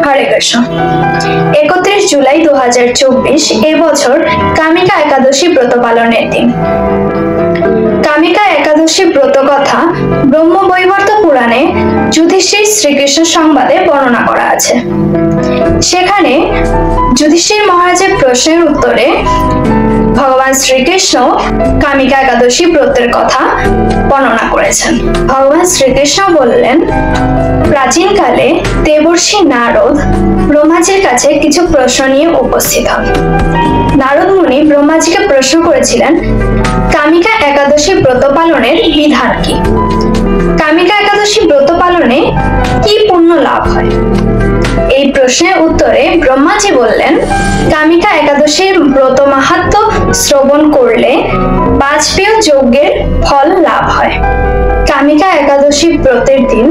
হরে কৃষ্ণ। 31 জুলাই 2024 এবছর কামিকা একাদশী ব্রত পালনের দিন। কামিকা একাদশী ব্রত কথা ব্রহ্মবৈবর্ত পুরাণে যুধিষ্ঠির শ্রীকৃষ্ণ সংবাদে বর্ণনা করা আছে। সেখানে যুধিষ্ঠির মহারাজের প্রশ্নের উত্তরে ভগবান শ্রীকৃষ্ণ কামিকা একাদশী ব্রতের কথা বর্ণনা করেছেন। ভগবান শ্রীকৃষ্ণ বললেন, প্রাচীনকালে দেবর্ষি নারদ ব্রহ্মাজির কাছে কিছু প্রশ্ন নিয়ে উপস্থিত হন। নারদ মুনি ব্রহ্মাজিকে প্রশ্ন করেছিলেন, কামিকা একাদশী ব্রত পালনের বিধান কি? কামিকা একাদশী ব্রত পালনে কি পুণ্য লাভ হয়? এই প্রশ্নের উত্তরে ব্রহ্মাজি বললেন, কামিকা একাদশীর ব্রত মাহাত্ম্য শ্রবণ করলে বাজপেয় যজ্ঞের ফল লাভ হয়। কামিকা একাদশী ব্রতের দিন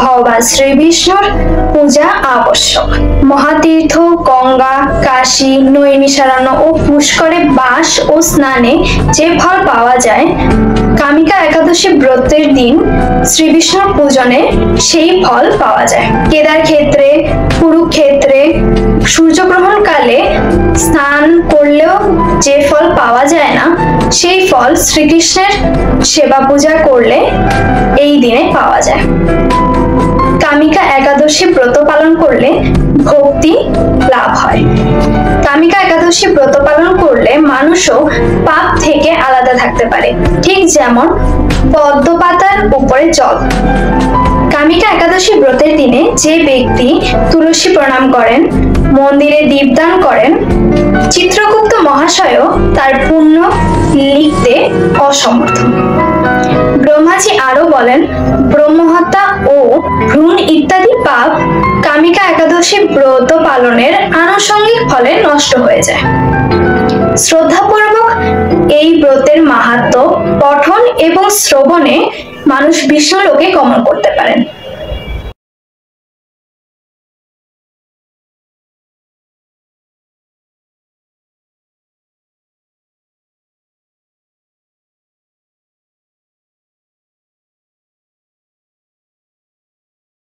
ভগবান শ্রী বিষ্ণুর পূজা আবশ্যক। মহাতীর্থ, গঙ্গা, কাশী, নৈমিষারণ্য ও পুষ্করে বাস ও স্নানে যে ফল পাওয়া যায়, কামিকা একাদশী ব্রতের দিন শ্রী বিষ্ণুর পূজনে সেই ফল পাওয়া যায়। কেদার ক্ষেত্রে, কুরুক্ষেত্রে সূর্যগ্রহণ কালে স্নান করলেও যে ফল পাওয়া যায় না, সেই ফল শ্রীকৃষ্ণের সেবা পূজা করলে এই দিনে পাওয়া যায়। কামিকা একাদশী ব্রত পালন করলে ভক্তি লাভ হয়। কামিকা একাদশী ব্রত পালন করলে মানুষও পাপ থেকে আলাদা থাকতে পারে, ঠিক যেমন পদ্ম পাতার উপরে জল। কামিকা একাদশী ব্রতের দিনে যে ব্যক্তি তুলসী প্রণাম করেন, মন্দিরে দীপদান করেন, চিত্রগুপ্ত মহাশয়ও তার পুণ্য লিখতে অসমর্থ। ব্রহ্মাজি আরো বলেন, ব্রহ্মহত্যা ও ভ্রূণ ইত্যাদি পাপ কামিকা একাদশী ব্রত পালনের আনুষঙ্গিক ফলে নষ্ট হয়ে যায়। শ্রদ্ধাপূর্বক এই ব্রতের মাহাত্ম্য পঠন এবং শ্রবণে মানুষ বিষ্ণু লোকে গমন করতে পারেন।